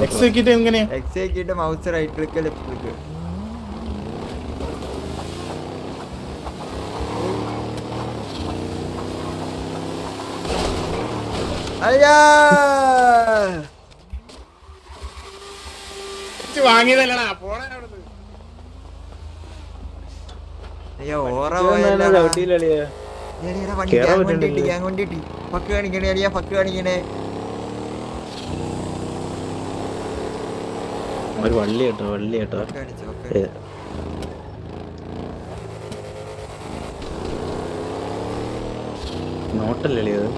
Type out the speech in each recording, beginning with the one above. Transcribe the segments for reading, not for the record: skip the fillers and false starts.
X mouse right click left click. അയ്യോ വാങ്ങിയതല്ലടാ പോണ. അയ്യോ ഓറ പോയല്ലോ. പക്ക് കാണിക്കണേ അളിയാ, പക്ക് കാണിക്കണേ. ഒരു വള്ളി കേട്ടോ നോട്ടല്ലേ അത്.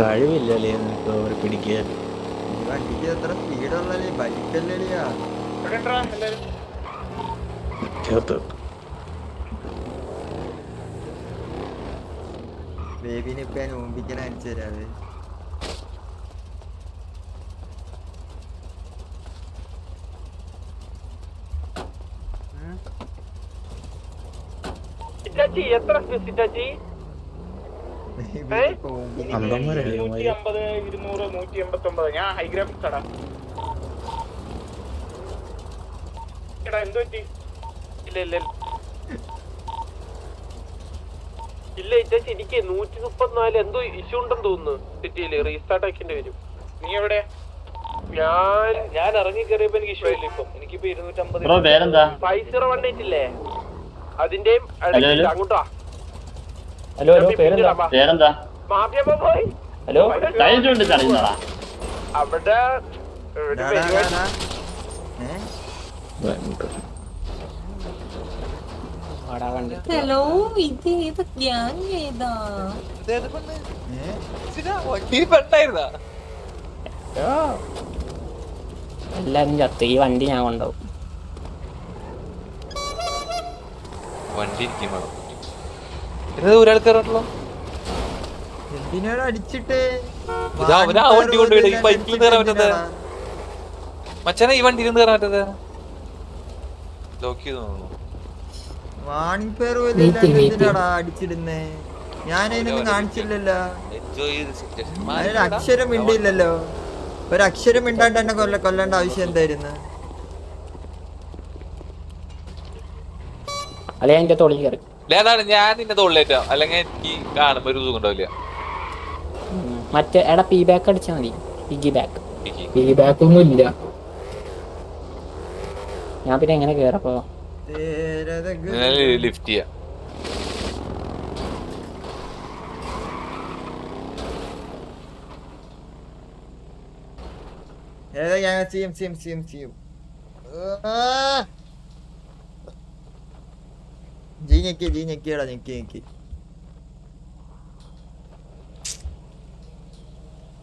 കഴിവില്ലല്ലേ നിനക്ക് അവർ പിടിക്കാൻ. വണ്ടിക്ക് എത്ര സ്പീഡുള്ളല്ലേ, ബൈക്കല്ലേടിയാ. ബേബിനെ ഇപ്പൊ ഞാൻ ഓമ്പിക്കാൻ അയച്ചു തരാവേ. ഞാൻ ഹൈഗ്രാഫിക്സ് ആടാ. എന്ത് പറ്റി? ഇല്ല ചേച്ചി എനിക്ക് 134 എന്തോ ഇഷ്യൂ ഉണ്ടെന്ന് തോന്നുന്നു സിറ്റിയില്. റീസ്റ്റാർട്ട് ആക്കേണ്ടി വരും. നീ എവിടെ? ഞാൻ ഇറങ്ങി കയറിയപ്പോ എനിക്ക് ഇഷ്യൂ ഇല്ല. ഇപ്പം എനിക്കിപ്പോ 250 5018 ഇല്ലേ അതിന്റെയും അങ്ങോട്ടാ. ഹലോ പേരെന്താ? മാഫിയ പോയി. ഹലോ അവിടെ ഹലോ ഇത് ഏത് ഗ്യാങ് ഏതാ? എല്ലാരും ചത്ത്. ഈ വണ്ടി ഞാൻ കൊണ്ടുപോകും. വണ്ടി ഒരാൾക്കാരല്ലോ എന്തിനാണ് അടിച്ചിട്ട് വണ്ടി കൊണ്ടുപോയി. ഈ ബൈക്കിൽ കയറാൻ പറ്റത് മച്ചാനെ, ഈ വണ്ടി ഇരുന്ന് കയറാൻ പറ്റത് ലോക്ക് ചെയ്ത് തോന്നുന്നു. വാണിംഗ് പേർ പോലും അടിച്ചിടുന്നേ. ഞാനതിനൊന്നും കാണിച്ചില്ലല്ലോ. അതിനൊരു അക്ഷരം മിണ്ടില്ലല്ലോ. ഒരക്ഷരം മിണ്ടാണ്ട് തന്നെ കൊല്ലേണ്ട ആവശ്യം എന്തായിരുന്നു? അല്ലെ എന്റെ തോളി കയറി. ഞാൻ നിന്റെ തോളിലേറ്റാ, അല്ലെങ്കിൽ എനിക്ക് കാണുമ്പോ ഒരു സുഖം ഉണ്ടാവില്ല. മറ്റേ എടാ പി ബാക്ക് അടിച്ചാ മതി. Piggy back. പി ബാക്ക് ഒന്നും ഇല്ല. ഞാൻ പിന്നെ എങ്ങനെ കേറപ്പോ? ലിഫ്റ്റ് ചെയ്യാം.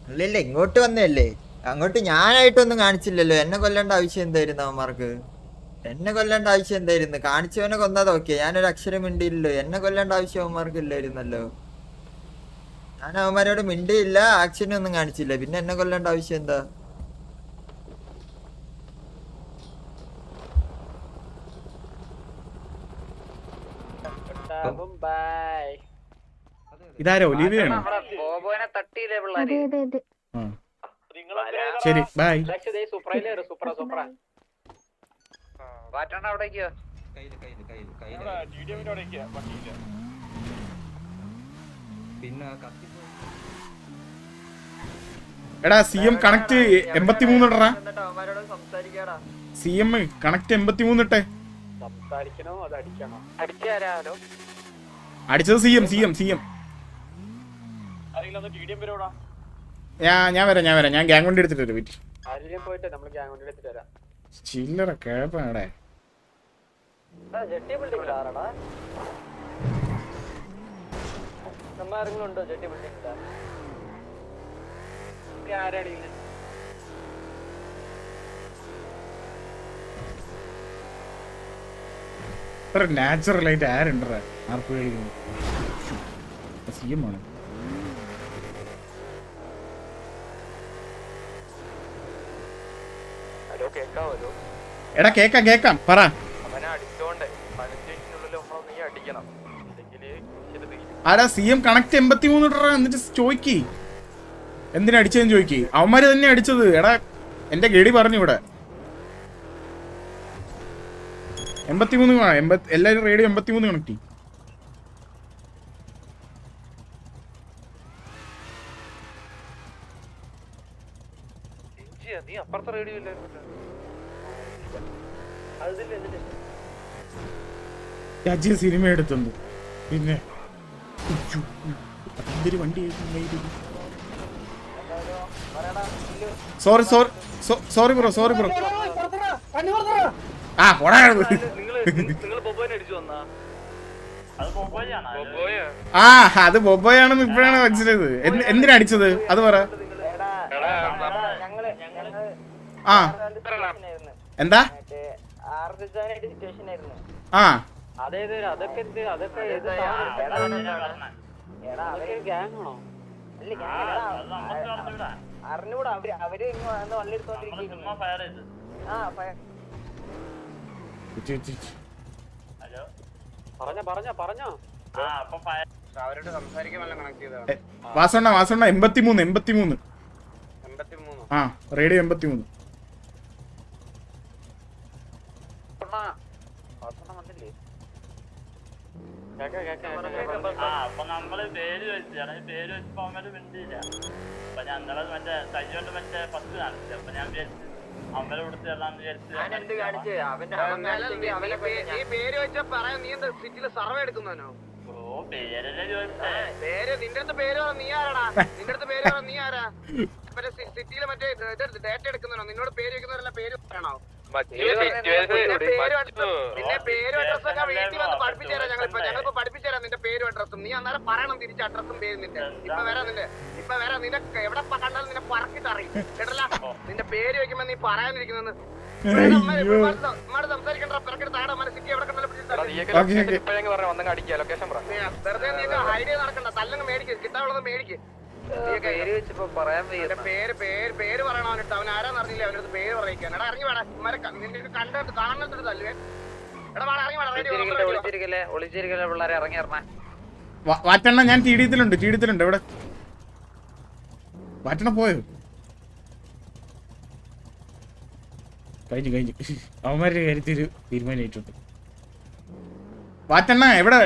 അല്ലല്ലേ ഇങ്ങോട്ട് വന്നല്ലേ, അങ്ങോട്ട് ഞാനായിട്ടൊന്നും കാണിച്ചില്ലല്ലോ. എന്നെ കൊല്ലേണ്ട ആവശ്യം എന്തായിരുന്നു അവന്മാർക്ക്? എന്നെ കൊല്ലേണ്ട ആവശ്യം എന്തായിരുന്നു? കാണിച്ചവനെ കൊന്നത് ഓക്കെ, ഞാനൊരു അക്ഷരം മിണ്ടിയില്ലല്ലോ. എന്നെ കൊല്ലേണ്ട ആവശ്യം അവന്മാർക്ക് ഇല്ലായിരുന്നല്ലോ. ഞാൻ അവന്മാരോട് മിണ്ടിയില്ല, ആക്ഷനൊന്നും കാണിച്ചില്ല, പിന്നെ എന്നെ കൊല്ലേണ്ട ആവശ്യം എന്താ? ഇതാരോ ഒലിവിയാണോ? ശരി ബൈ. എടാ CM കണക്ട് 83 ഇടറാ. CM connect 83 ഇട്ടെ. അടിച്ചത് CM. ഞാൻ വരാം. ഞാൻ ഗ്യാങ് വണ്ടി എടുത്തിട്ട് വരും. ചില്ലറ കേപ്പാടെ. ഇത്ര നാച്ചുറൽ ആയിട്ട് ആരുണ്ടോ ആർപ്പ് കഴിക്കുന്നു? CM ആണ്. ഹലോ കേക്കാവല്ലോ? എടാ കേക്കാം പറ. അവനെ അടിച്ചോണ്ടേ 15 മിനിറ്റിനുള്ളിൽ നമ്മളൊന്ന് നീ അടിക്കണം. ആടാ CM കണക്ട് 83 ഇടറാ. എന്നിട്ട് ചോയ്ക്ക് എന്തിനാ അടിച്ചതെന്ന് ചോയ്ക്ക്. അവന്മാര് തന്നെ അടിച്ചത്. എടാ എന്റെ ഗഡി പറഞ്ഞു ഇവിടെ 83 എല്ലാരും റേഡിയോ 83 കണക്ട് ചെയ്യും. നീ അപ്പുറത്തെ റേഡിയോ ഇല്ലായിരുന്നു. രാജ്യ സിനിമ എടുത്തുണ്ട്. പിന്നെ എന്തൊരു വണ്ടി സോറി ബ്രോ ആ പോടാ. ആ അത് ബൊബോയാണെന്ന് ഇപ്പോഴാണ് മനസ്സിലായത്. എന്തിനാ അടിച്ചത് അത് പറ. ആ എന്താ ആ അറിഞ്ഞൂടാ അവര് വള്ളി എടുത്തോണ്ടിരിക്കുന്നു. പറഞ്ഞോ അവരോട് സംസാരിക്കാൻ വല്ല കണക്ട് ചെയ്തതാണ്. വാസണ്ണ 83 ആ റേഡിയോ 83. അപ്പൊ നമ്മള് പേര് വെച്ചപ്പോ അവന്മാര് മിണ്ടിയില്ല. അപ്പൊ ഞങ്ങള് മറ്റേ കൈകൊണ്ട് മറ്റേ 10 കാണിച്ചു. അപ്പൊ ഞാൻ വിചാരിച്ചു അമ്പലം കൊടുത്ത് തരാന്ന് വിചാരിച്ചു. പേര് വെച്ചാ പറയാം. നീ എന്താ സിറ്റിയില് സർവേ എടുക്കുന്നോ? ഓ പേരല്ലേ ചോദിച്ചേ. പേര് നിന്റെ അടുത്ത് പേര് നീ ആരാടാ? നിന്റെ അടുത്ത് പേര് നീ ആരാ? മറ്റേ സിറ്റിയില് മറ്റേ ഡേറ്റ എടുക്കുന്നോ? നിന്നോട് പേര് വെക്കുന്നവരല്ല പേര് പറയണോ? നിന്റെ പേരും അഡ്രസ്സൊക്കെ വീട്ടിൽ വന്ന് പഠിപ്പിച്ചു തരാം. ഞങ്ങളിപ്പോ പഠിപ്പിച്ചു തരാം നിന്റെ പേരും അഡ്രസ്സും. നീ അന്നേരം പറയണം തിരിച്ച് അഡ്രസ്സും പേരും നിന്റെ. ഇപ്പൊ വരാം നിന്റെ എവിടെ കണ്ടാലും നിന്നെ പറക്കിട്ട് അറിയും കേട്ടല്ല. നിന്റെ പേര് വെക്കുമ്പോ നീ പറയാനിരിക്കുന്നെന്ന് സംസാരിക്കണ്ട. പിറക്കെടുത്ത് ആടെ സിറ്റി എവിടെ കണ്ടാലും വെറുതെ നീ ഹൈഡ് ചെയ്ത് നടക്കണ്ട. തല്ലങ്ങ് മേടിക്കും. കിട്ടാനുള്ളത് മേടിക്കും. പേര് പറയണവനിട്ട് അവൻ ആരാന്ന് അറിഞ്ഞില്ല. അവനടുത്ത് പേര് പറയിക്കാൻ. എടാ ഇറങ്ങി വേണം നിന്നെ കണ്ടിട്ട് കാണുന്നിട്ട് തല്ലുവേ. എടാ വേണം ഇറങ്ങി വേണം. ഒളിച്ചിരിക്കല്ലേ പിള്ളേരെ ഇറങ്ങി ഇറങ്ങാൻ. വാറ്റണ്ണ ഞാൻ ടീഡിയത്തിലുണ്ട് എവിടെ വാറ്റണ്ണ പോയോ? കഴിഞ്ഞു അവന്മാരുടെ കാര്യത്തിൽ തീരുമാനമായിട്ടുണ്ട്. വാറ്റണ്ണ എവിടെ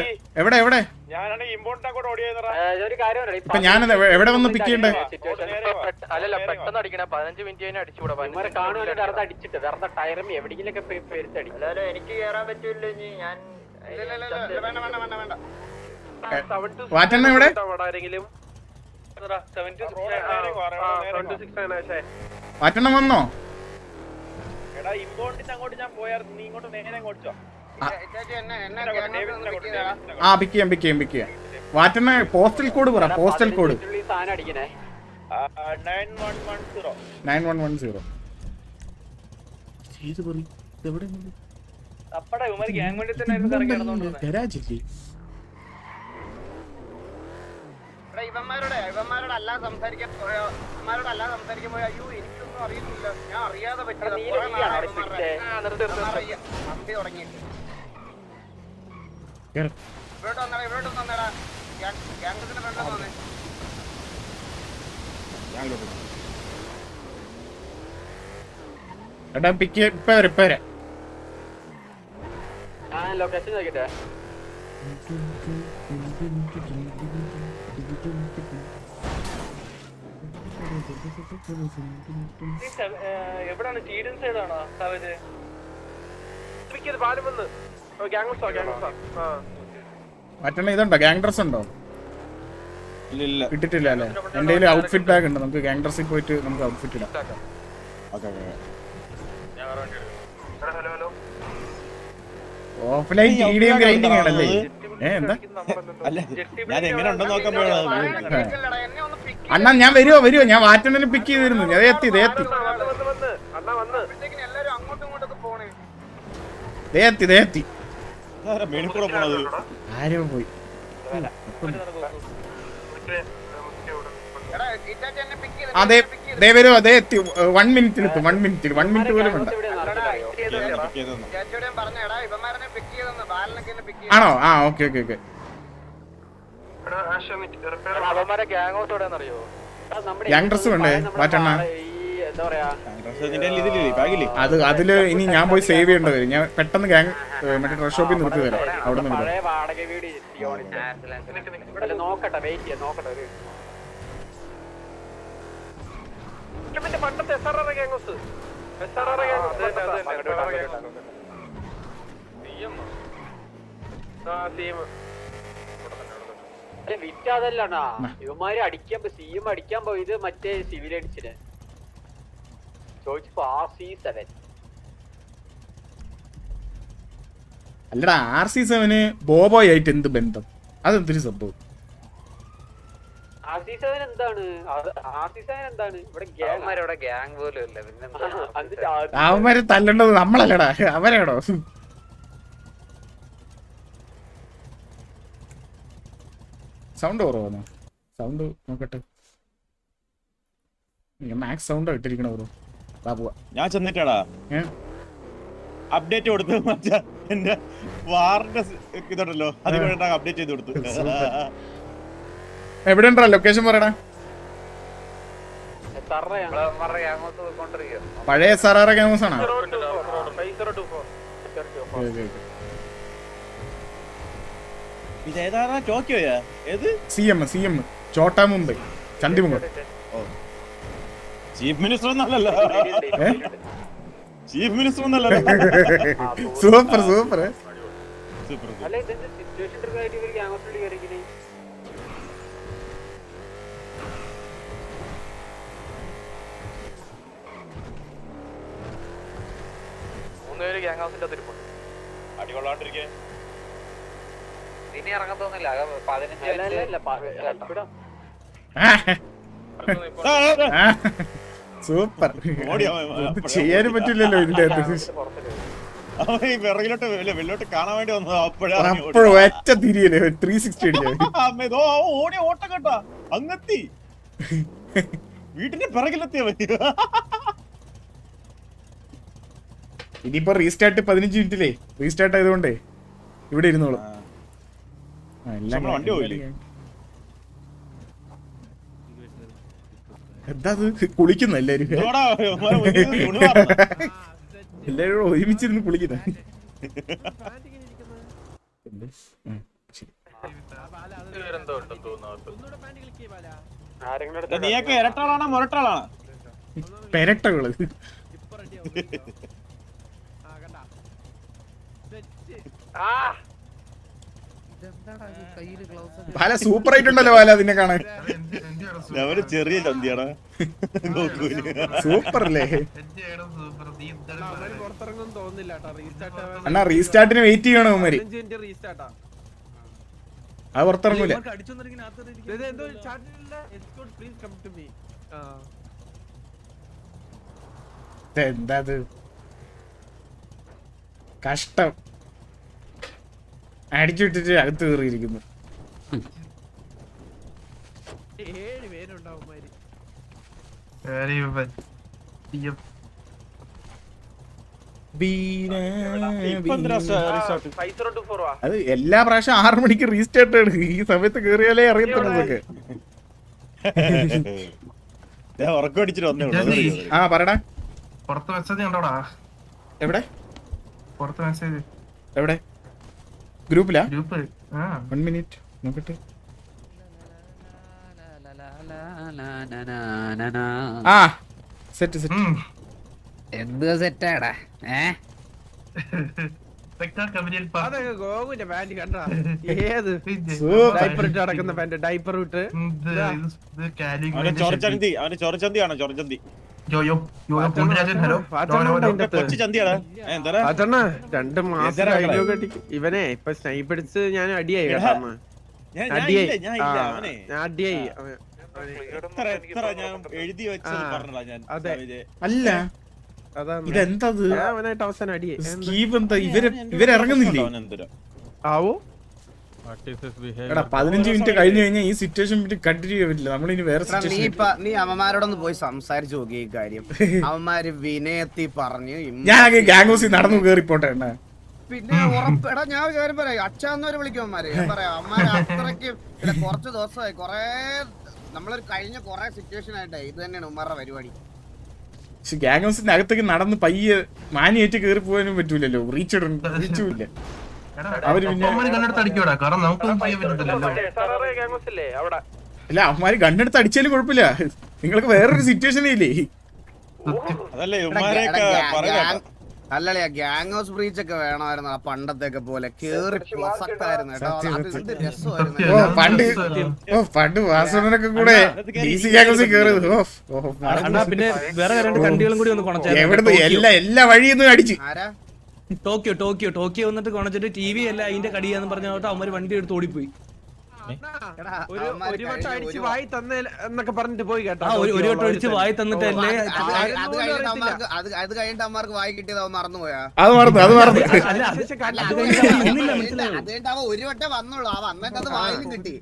ഇപ്പൊ ഞാനത് എവിടെ വന്ന് പിക്ക് ചെയ്യണ്ടേ? അല്ലല്ല പെട്ടെന്ന് അടിക്കണ 15 മിനിറ്റ് അടിച്ചുകൂടാ. അടിച്ചിട്ട് വെറുതെ ടയറും എവിടെയെങ്കിലൊക്കെ പെരുത്തടിക്കും. എനിക്ക് കേറാൻ പറ്റൂല്ലോ. ഞാൻ വാറ്റണ്ണ എവിടെ? വാറ്റണ്ണ വന്നോ? അങ്ങോട്ട് ഞാൻ പോയായിരുന്നു. നീ ഇങ്ങോട്ട് നേരെ അങ്ങോട്ടോ. ആ പിക്ക് ചെയ്യാം. വാറ്റണ്ണ പോസ്റ്റൽ കോഡ് പറ. Postal code 9110. ഇവന്മാരോട് അല്ലാതെ സംസാരിക്കാൻ പോയോ? അയ്യോ എനിക്കൊന്നും അറിയുന്നില്ല. ഞാൻ അറിയാതെ പറ്റിയത് തുടങ്ങിയിട്ട് ഇവരോട്ട് വന്നേടാ. ഗ്യാങ്സിന്റെ ഫ്രണ്ട് വന്നേ. എടാ പിക്ക് ഇപ്പൊ വരാം. ലൊക്കേഷൻ നോക്കിട്ടെ. എവിടാണ്? ടീഡൻ സൈഡാണോ? വാറ്റണ്ണ ഇതുണ്ടോ? ഗ്യാങ് ഡ്രസ് ഉണ്ടോ? ഇട്ടിട്ടില്ല അല്ലേ? എന്റെ കയ്യിൽ ഔട്ട്ഫിറ്റ് ബാഗ് ഉണ്ട്. നമുക്ക് ഗ്യാങ് ഡ്രസ്സിൽ പോയിട്ട് നമുക്ക് ഔട്ട്ഫിറ്റ് ഇടാം. ഓഫ്ലൈൻ ടീഡിയം ഗ്രൈൻഡിങ് ആണല്ലേ? എന്താ അണ്ണാ ഞാൻ വരുവോ? ഞാൻ വാറ്റണ്ണനെ പിക്ക് ചെയ്തിരുന്നു. ഞാൻ എത്തി. ആരോ പോയി. ഈറ്റാച്ചി എന്നെ പിക്ക് ചെയ്ത് അതെ ദേ വരും അതേ എത്തി 1 മിനിറ്റിലെത്തും 1 മിനിറ്റ് പോലും വേണ്ട ചേച്ചിയോട് ഞാൻ പറഞ്ഞേടാ ഇവന്മാരെ പിക്ക് ചെയ്തെന്ന് ബാലനൊക്കെ എന്നെ പിക്ക് ആണോ ആ ഓക്കെ ഓക്കെ ഓക്കെ അവന്മാരെ ഗ്യാങ് ഹൗസ് എവിടെയാണെന്നറിയോ യങ് ഡ്രസ് വേണ്ടേ മാറ്റണ്ണ അത് അതില് ഇനി ഞാൻ പോയി സേവ് ചെയ്യേണ്ടി വരും ഞാൻ പെട്ടെന്ന് ഗ്യാങ് മറ്റേ ഡ്രസ് ഷോപ്പിൽ നിർത്തി തരാം അവിടെ നിന്ന് നോക്കട്ടെ വെയിറ്റ് ചെയ്യാം നോക്കട്ടെ പണ്ടത്തെ SRR ഗ്യാങ് ഹൗസ് വിറ്റതല്ലണ്ണാ ഇവന്മാര് അടിക്കാൻ സിഎം അടിക്കാൻ പോയത് മറ്റേ സിവിൽ അടിച്ചിന് ചോദിച്ചപ്പോ RC7 അല്ലടാ RC7 ബോബോയ് ആയിട്ട് എന്ത് ബന്ധം അതെന്തൊരു സംഭവം RC7 എന്താണ് RC7 എന്താണ് ഇവിടെ ഗ്യാങ് പോലും ഇല്ല പിന്നെ അവന്മാര് തല്ലേണ്ടത് നമ്മളല്ലടാ അവരാണോ സൗണ്ട് കുറവാണോ സൗണ്ട് നോക്കട്ടെ മാക്സ് സൗണ്ട് ഇട്ടിരിക്കണ ബ്രോ ബാബുവാ ഞാൻ ചെന്നിട്ടാടാ അപ്ഡേറ്റ് കൊടുത്തു മറ്റേ എന്റെ വാറിന്റെ ഇതുണ്ടല്ലോ അത് അപ്ഡേറ്റ് ചെയ്ത് കൊടുത്തു എവിടെ ഉണ്ടാ ലൊക്കേഷൻ പറയണ പഴയ SRR ക്യാമ്പസ് ആണോ ഇതേതാ ടോക്കിയോയാ ഏത് CM ചോട്ടാ മുംബൈ ചണ്ഡിമുഖം ചീഫ് മിനിസ്റ്റർ ഒന്നല്ലല്ലോ ചീഫ് മിനിസ്റ്റർ ഒന്നല്ലല്ലോ സൂപ്പർ സൂപ്പർ സൂപ്പർ ഗ്യാങ് ഹൗസിന്റെ അതിരിപ്പുണ്ട് അടികൊള്ളാണ്ടിരിക്കേ ഇനി ഇറങ്ങത്തൊന്നുമില്ല 15 സൂപ്പർ ചെയ്യാനും പറ്റില്ലല്ലോ ഇതിന്റെ വിറകിലോട്ട് വെള്ളോട്ട് കാണാൻ വേണ്ടി വന്നത് അപ്പോഴും ഒറ്റ തിരിയല്ലേ 360 അടിച്ചു ഓടി ഓട്ടം കേട്ടാ അങ്ങെത്തി വീട്ടിന്റെ പിറകിലെത്തിയ ഇനിയിപ്പോ റീസ്റ്റാർട്ട് 15 മിനിറ്റിലേ റീസ്റ്റാർട്ട് ആയതുകൊണ്ടേ ഇവിടെ ഇരുന്നോളൂ വണ്ടി പോയില്ലേ എന്താ കുളിക്കുന്ന എല്ലാരും എല്ലാരും ഒരുമിച്ചിരുന്ന് കുളിക്കുന്ന നീയൊക്കെ ഇരട്ടാളാണോ മുരട്ടാളാണോ പെരട്ടകള് ബാല സൂപ്പർ ആയിട്ടുണ്ടല്ലോ ബാല അതിനെ കാണാൻ അവര് ചെറിയ ചന്തിയാണ് സൂപ്പർ അല്ലേ അണ്ണാ റീസ്റ്റാർട്ടിന് വെയിറ്റ് ചെയ്യണോ അവന്മാര് അത് പുറത്തിറങ്ങൂല എന്താ കഷ്ടം അടിച്ചു വിട്ടിട്ട് അകത്ത് കയറിയിരിക്കുന്നു അത് എല്ലാ പ്രാവശ്യം 6 മണിക്ക് റീസ്റ്റാർട്ട് ആണ് ഈ സമയത്ത് കേറിയാലേ അറിയത്തുള്ളതൊക്കെ ഉറക്കടിച്ചിട്ട് വന്നേ ആ പറടാ പുറത്ത് മെസ്സേജ് കണ്ടോടാ എവിടെ പുറത്ത് മെസ്സേജ് എവിടെ ഗ്രൂപ്പിലാ ഗ്രൂപ്പ് 1 മിനിറ്റ് നോക്കട്ടെ ആ സെറ്റ് സെറ്റ് എന്ത് സെറ്റാടാ ഗോകുന്റെ പാന്റ് കണ്ടാ ഏത് ഡൈപ്പർ ഇട്ട് നടക്കുന്ന പാന്റ് ഡൈപ്പർ ഇട്ട് ചൊറച്ചന്തി അവന് ചൊറച്ചന്തിയാണോ ചൊറച്ചന്തി കൊച്ചു ചന്തിയാടാ എന്താ 2 മാസം ഇവനെ ഇപ്പൊ സ്നൈപ്പ് അടിച്ച് ഞാൻ അടിയായി കേട്ടോ അടിയായി ഞാൻ എഴുതി വെച്ചത് പറഞ്ഞതാ ഞാൻ അല്ല ഇതെന്തത് അവനായിട്ട് അവസാനം അടിയായി സ്കീവ് എന്താ ഇവരിറങ്ങുന്നില്ലേ ആവോ എടാ 15 മിനിറ്റ് കഴിഞ്ഞു കഴിഞ്ഞാൽ ഈ സിറ്റുവേഷൻ കണ്ടിന്യൂ ചെയ്യാൻ പറ്റില്ല. നമ്മളിനി വേറെ നീ അവന്മാരോടൊന്ന് പോയി സംസാരിച്ചു നോക്കി ഈ കാര്യം. അവന്മാര് വിനയത്തി പറഞ്ഞു ഞാൻ ഗാങ് ഹൗസിൽ നടന്നു കയറിപ്പോട്ടെ എണ്ണ. പിന്നെ ഉറപ്പെടാ ഞാൻ ഒരു കാര്യം പറയാം, അച്ഛാന്നവര് വിളിക്കും അവന്മാര്. ഞാൻ പറയാം അവന്മാര് അത്രയ്ക്ക് കുറച്ച് ദിവസമായി കൊറേ നമ്മളൊരു കഴിഞ്ഞ കൊറേ സിറ്റുവേഷൻ ആയിട്ടേ ഇത് തന്നെയാണ് ഉമ്മാരുടെ പരിപാടി. പക്ഷെ ഗാങ് ഹൗസിന്റെ അകത്തേക്ക് നടന്ന് പയ്യെ മാനിയേറ്റ് കയറി പോകാനും പറ്റൂലല്ലോ. റീച്ചുമില്ല അവര്. പിന്നെ അല്ല അവന്മാര് ഗണ്ണെടുത്ത് അടിച്ചാലും കുഴപ്പമില്ല. നിങ്ങൾക്ക് വേറൊരു സിറ്റുവേഷൻ ഇല്ലേ? അല്ലല്ലേ ഗാങ് ഹൗസ് ബ്രീച്ച് ഒക്കെ വേണമായിരുന്നു പണ്ടത്തെയൊക്കെ പോലെ കേറി പ്രസക്തായിരുന്നു കേട്ടോ. അത് രസമായിരുന്നു പണ്ട് വാസുവിനൊക്കെ കൂടെ DC ഗാങ് ഹൗസിൽ കയറിയത്. പിന്നെ വേറെ കണ്ടികളും കൂടി ഒന്ന് എവിടുന്ന് എല്ലാ വഴിയൊന്നും അടിച്ച് ടോക്കിയോ വന്നിട്ട് കൊണച്ചിട്ട് TV അല്ല അതിന്റെ കടിയാന്ന് പറഞ്ഞിട്ട് അവന്മാര് വണ്ടി എടുത്ത് ഓടിപ്പോയി. ഒരു വട്ടം അടിച്ച് വായി തന്നെ എന്നൊക്കെ പറഞ്ഞിട്ട് പോയി കേട്ടോ. ഒരു വട്ടം അടിച്ച് വായി തന്നിട്ടല്ലേ. അത് കഴിഞ്ഞിട്ട് അമ്മമാർക്ക് വായി കിട്ടിയത് അവൻ മറന്നുപോയാ? അത് മറന്നു അത് കഴിഞ്ഞിട്ട് അവൻ ഒരു വട്ടം വന്നുള്ളൂ. അവൻ വന്നിട്ട് അത് വായിലും കിട്ടി.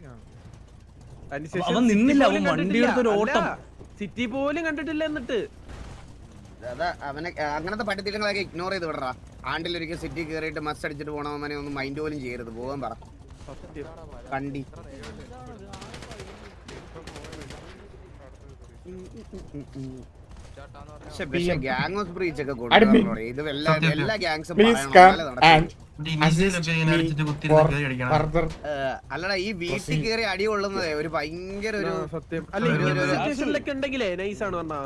അവൻ നിന്നില്ല, അവൻ വണ്ടി എടുത്തൊരു ഓട്ടം. സിറ്റി പോലും കണ്ടിട്ടില്ല. എന്നിട്ട് അതാ അവനെ അങ്ങനത്തെ പട്ടിത്തീരങ്ങളൊക്കെ ഇഗ്നോർ ചെയ്ത് വിടറാ. ആണ്ടിലൊരിക്കൽ സിറ്റി കയറിയിട്ട് മസ് അടിച്ചിട്ട് പോണവനെ ഒന്നും മൈൻഡ് പോലും ചെയ്യരുത്. പോകാൻ പറ കണ്ടി. പക്ഷെ ഗാങ് ഹൗസ് ബ്രീച്ച് ഒക്കെ കൊണ്ടുവരണോ? ഇത് എല്ലാ ഗാങ്സും അല്ലടാ ഈ വീട്ടിൽ കയറി അടി കൊള്ളുന്നതേ ഒരു ഭയങ്കര ഒരു സത്യം. ഉണ്ടെങ്കിലേ നൈസാണ് പറഞ്ഞാ.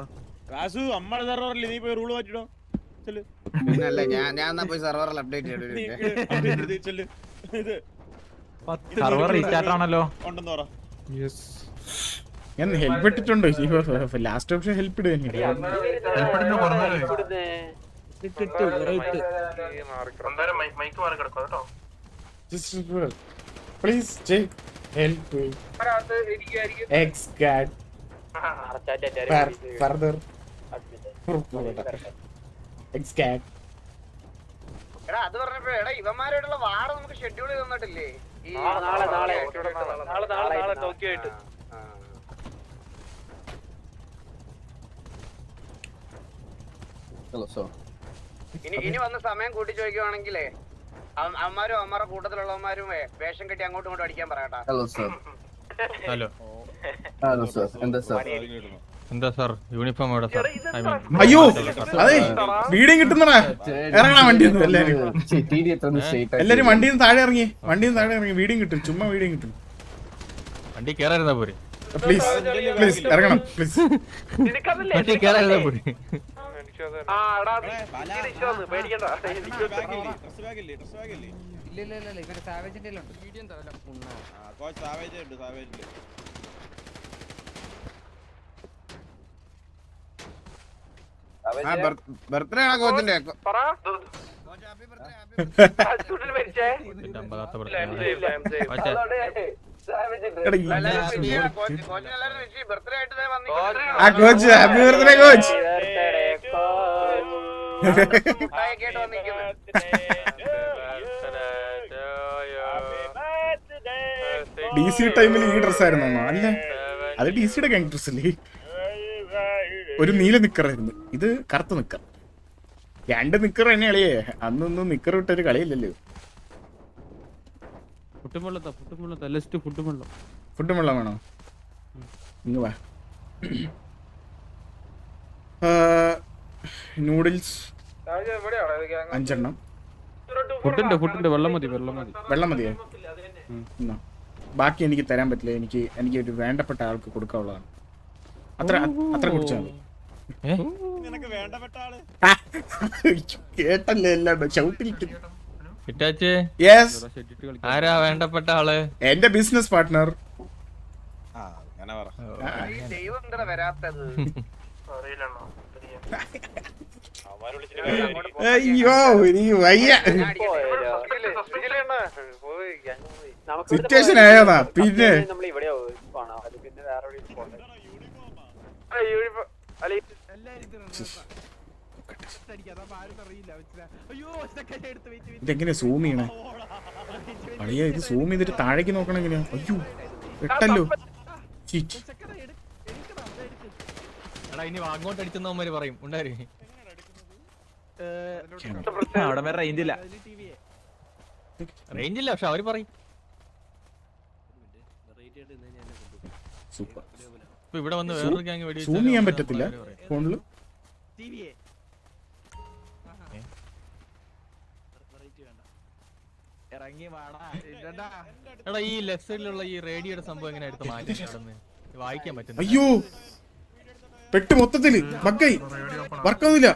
പിന്നല്ല ഞാൻ പോയി സെർവറിൽ അപ്ഡേറ്റ് ചെയ്തു. ഞാൻ ഹെൽപ്പ് ഇട്ടിട്ടുണ്ട്. ലാസ്റ്റ് ഓപ്ഷൻ ഹെൽപ്പ് ഇടുക തന്നെയാണ്. പ്ലീസ് ഹെൽപ്പ് ഫർദർ എടാ അത് പറഞ്ഞപ്പോഴേടാ ഇവന്മാരായിട്ടുള്ള വാറ നമുക്ക് ഷെഡ്യൂൾ ചെയ്ത് തന്നിട്ടില്ലേ? ഇനി വന്ന് സമയം കൂട്ടി ചോദിക്കുവാണെങ്കിലേ അമ്മമാരും അമ്മമാരുടെ കൂട്ടത്തിലുള്ളവന്മാരും വേഷം കെട്ടി അങ്ങോട്ടും ഇങ്ങോട്ടും അടിക്കാൻ പറയട്ടാ. എന്താ സാർ യൂണിഫോം എവിടെ സാർ? അയ്യോ അതെ വീഡിയോ കിട്ടുന്നടാ. ഇറങ്ങണ വണ്ടി എല്ലാരും വണ്ടിയിൽ നിന്ന് താഴെ ഇറങ്ങി. വീഡിയോ കിട്ടും. ചുമ്മാ വീഡിയോ കിട്ടും. വണ്ടി കേറായിരുന്നാ പോരെ? പ്ലീസ് ഇറങ്ങണം പ്ലീസ്. വണ്ടി കേറായിരുന്നാ പോരെ? ബർത്ത്ഡേ ആണോ കോച്ചിന്റെ? ആ coach happy birthday coach. DC ടൈമിൽ ഈ ഡ്രസ് ആയിരുന്നു അല്ല? അത് DC-യുടെ ഗാങ് ഡ്രസ് അല്ലേ? ഒരു നീല നിക്കറായിരുന്നു, ഇത് കറുത്ത നിക്കർ. രണ്ട് നിക്കർ തന്നെ കളിയേ. അന്നൊന്നും നിക്കർ വിട്ടൊരു കളിയില്ലല്ലോ. ഫുഡും വെള്ളം വേണോ? ഇങ്ങ് വാ. നൂഡിൽസ് 5 എണ്ണം. വെള്ളം മതിയോ? ബാക്കി എനിക്ക് തരാൻ പറ്റില്ല. എനിക്ക് ഒരു വേണ്ടപ്പെട്ട ആൾക്ക് കൊടുക്കാനുള്ളതാണ്. അത്ര കുടിച്ചാൽ കേട്ടല്ലേ എല്ലാം ചവിട്ടിരിക്കും. ആരാ വേണ്ടപ്പെട്ട ആള്? എന്റെ ബിസിനസ് പാർട്ട്ണർ. അയ്യോ എനിക്ക് വയ്യ. സിറ്റുവേഷൻ ആയതാ. പിന്നെ അടിക്കാം അതാ ആരും അറിയില്ല അയ്യോ second എടുത്ത് വെയിറ്റ് ഇതെങ്ങനെ സൂം ചെയ്യണേ അളിയ ഇത് സൂം ചെയ്തിട്ട് താഴേക്ക് നോക്കണം എങ്ങനെയാ അയ്യോ പെട്ടല്ലോ എടാ ഇനി അങ്ങോട്ട് അടിച്ചെന്നവന്മാര് പറയും ഉണ്ടായി അവിടെ വേറെ റേഞ്ച് ഇല്ല പക്ഷെ അവര് പറയും സൂപ്പർ ഇപ്പൊ ഇവിടെ വന്ന് വേറൊരു ഗ്യാങ് വെടി സൂം ചെയ്യാൻ പറ്റത്തില്ല ഫോണില് ഇറങ്ങി വാടാ എടാ ഈ ലെഫ്റ്റ് സൈഡിലുള്ള ഈ റേഡിയോയുടെ സംഭവം എങ്ങനെ എടുത്ത് മാറ്റി നടന്ന് വായിക്കാൻ പറ്റുന്നു അയ്യോ പെട്ട് മൊത്തത്തില് ബഗ്ഗായി വർക്കാവുന്നില്ല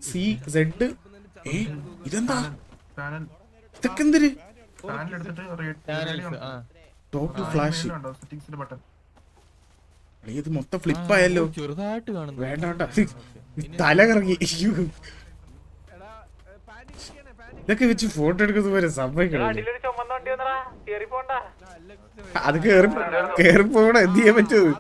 സി സെഡ് ഇതെന്താ ഇതൊക്കെ എന്തിന് ടോപ്പ് ഫ്ലാഷ് ഇത് മൊത്തം ഫ്ലിപ്പായല്ലോ ചെറുതായിട്ട് കാണുന്നു വേണ്ട തല കറങ്ങി അയ്യോ ഇതൊക്കെ വെച്ച് ഫോട്ടോ എടുക്കുന്ന പോലെ സംഭവിക്കണം അത് കേറി പോകണം എന്ത് ചെയ്യാൻ പറ്റുമോ